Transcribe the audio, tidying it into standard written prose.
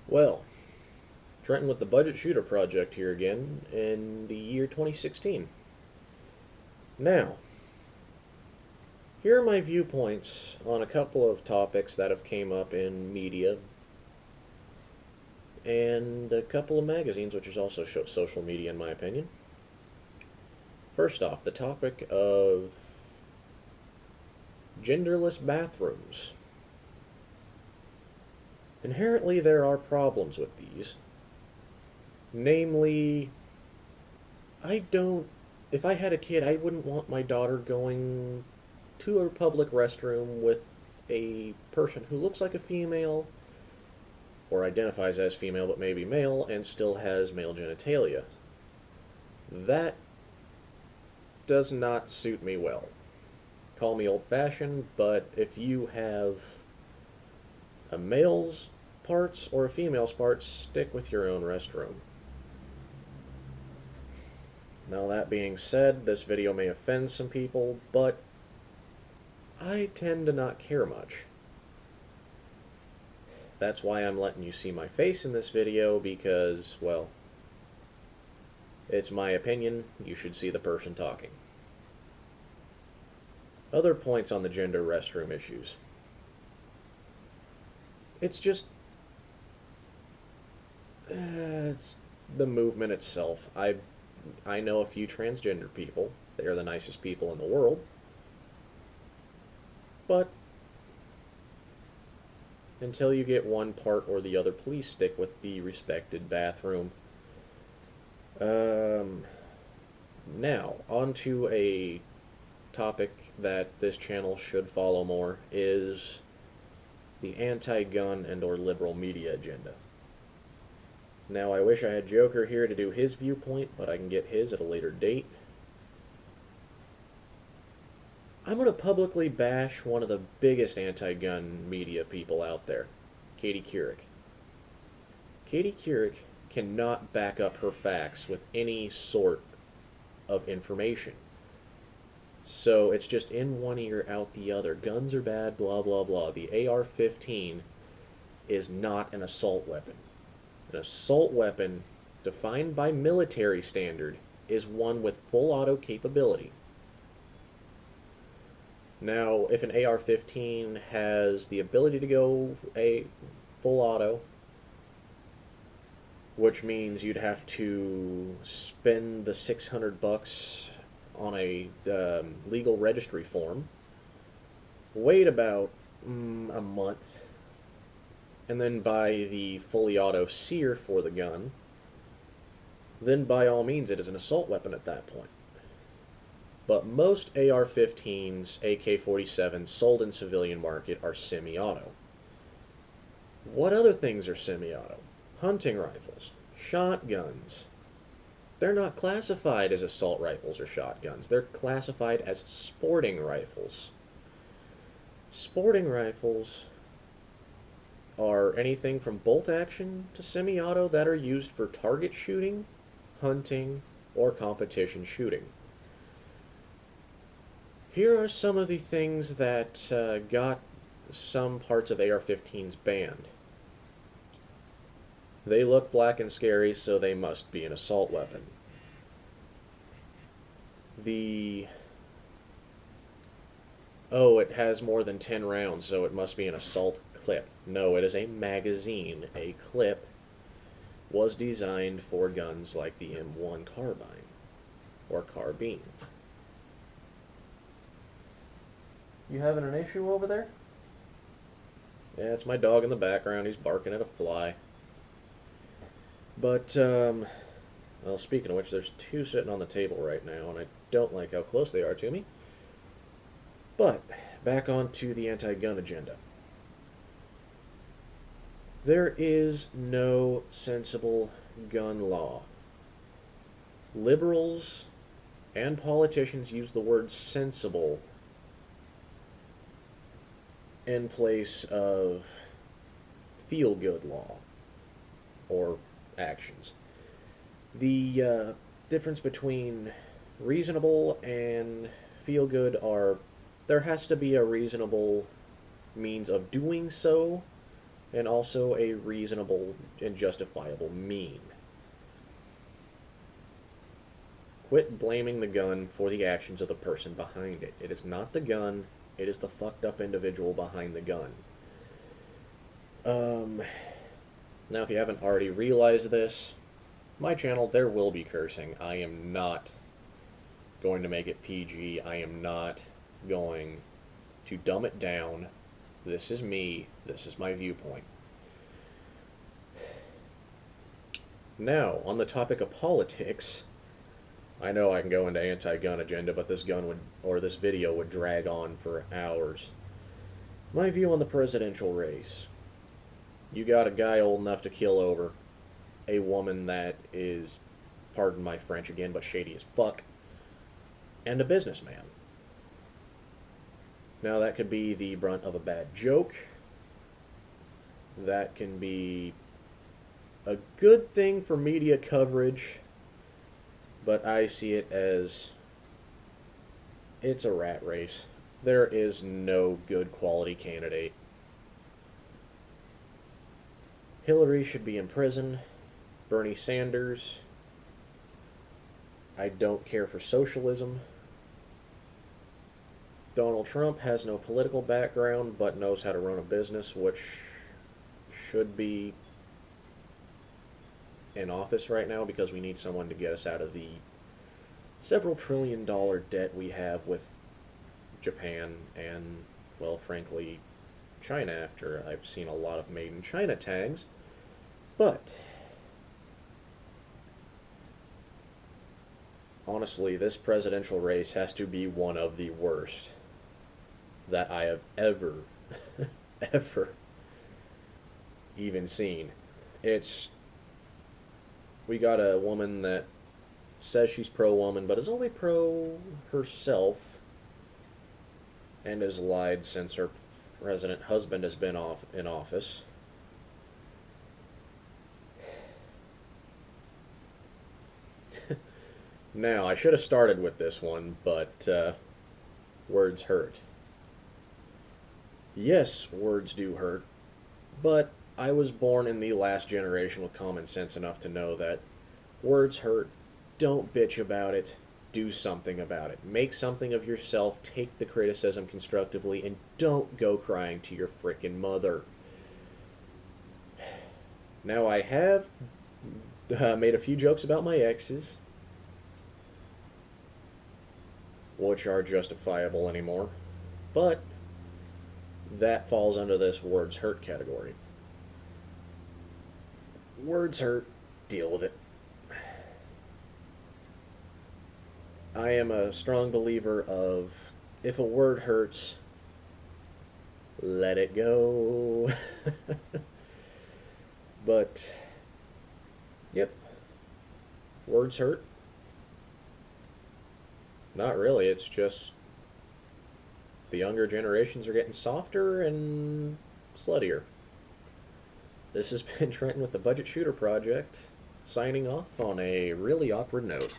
Well, Trenton with the Budget Shooter Project here again in the year 2016. Now, here are my viewpoints on a couple of topics that have came up in media and a couple of magazines, which is also social media in my opinion. First off, the topic of genderless bathrooms. Inherently, there are problems with these. Namely, I don't. If I had a kid, I wouldn't want my daughter going to a public restroom with a person who looks like a female or identifies as female but maybe male and still has male genitalia. That does not suit me well. Call me old fashioned, but if you have a male's parts or a female's parts, stick with your own restroom. Now, that being said, this video may offend some people, but I tend to not care much. That's why I'm letting you see my face in this video, because, well, it's my opinion. You should see the person talking. Other points on the gender restroom issues. It's just... it's the movement itself. I know a few transgender people. They are the nicest people in the world. But until you get one part or the other, please stick with the respected bathroom. Now, on to a topic that this channel should follow more, is the anti-gun and or liberal media agenda. Now, I wish I had Joker here to do his viewpoint, but I can get his at a later date. I'm going to publicly bash one of the biggest anti-gun media people out there, Katie Couric. Katie Couric cannot back up her facts with any sort of information. So it's just in one ear, out the other. Guns are bad, blah, blah, blah. The AR-15 is not an assault weapon. An assault weapon, defined by military standard, is one with full auto capability. Now, if an AR-15 has the ability to go a full auto, which means you'd have to spend the $600 on a legal registry form, wait about a month, and then buy the fully auto sear for the gun, then by all means it is an assault weapon at that point. But most AR-15s, AK-47s sold in civilian market are semi-auto. What other things are semi-auto? Hunting rifles, shotguns. They're not classified as assault rifles or shotguns. They're classified as sporting rifles. Sporting rifles are anything from bolt action to semi-auto that are used for target shooting, hunting, or competition shooting. Here are some of the things that got some parts of AR-15s banned. They look black and scary, so they must be an assault weapon. Oh, it has more than 10 rounds, so it must be an assault clip. No, it is a magazine. A clip was designed for guns like the M1 carbine or carbine. You having an issue over there? Yeah, it's my dog in the background. He's barking at a fly. But, well, speaking of which, there's two sitting on the table right now, and I don't like how close they are to me. But, back on to the anti-gun agenda. There is no sensible gun law. Liberals and politicians use the word sensible in place of feel-good law or actions. The difference between reasonable and feel-good are there has to be a reasonable means of doing so and also a reasonable and justifiable mean. Quit blaming the gun for the actions of the person behind it. It is not the gun, it is the fucked up individual behind the gun. Now, if you haven't already realized this, my channel, there will be cursing. I am not going to make it PG. I am not going to dumb it down. This is me. This is my viewpoint. Now, on the topic of politics, I know I can go into anti-gun agenda, but this video would drag on for hours. My view on the presidential race. You got a guy old enough to kill over a woman that is, pardon my French again, but shady as fuck, and a businessman. Now that could be the brunt of a bad joke. That can be a good thing for media coverage, but I see it as it's a rat race. There is no good quality candidate. Hillary should be in prison. Bernie Sanders, I don't care for socialism. Donald Trump has no political background but knows how to run a business, which should be in office right now because we need someone to get us out of the several $trillion debt we have with Japan and, well, frankly, China, after I've seen a lot of made in China tags. But honestly, this presidential race has to be one of the worst that I have ever even seen. We got a woman that says she's pro-woman, but is only pro herself, and has lied since her president husband has been in office. Now, I should have started with this one, but words hurt. Yes, words do hurt, but I was born in the last generation with common sense enough to know that words hurt. Don't bitch about it. Do something about it. Make something of yourself. Take the criticism constructively, and don't go crying to your frickin' mother. Now, I have made a few jokes about my exes, which are justifiable anymore, but that falls under this words hurt category. Words hurt, deal with it. I am a strong believer of, if a word hurts, let it go. But, yep, words hurt. Not really, it's just the younger generations are getting softer and sluttier. This has been Trenton with the Budget Shooter Project, signing off on a really awkward note.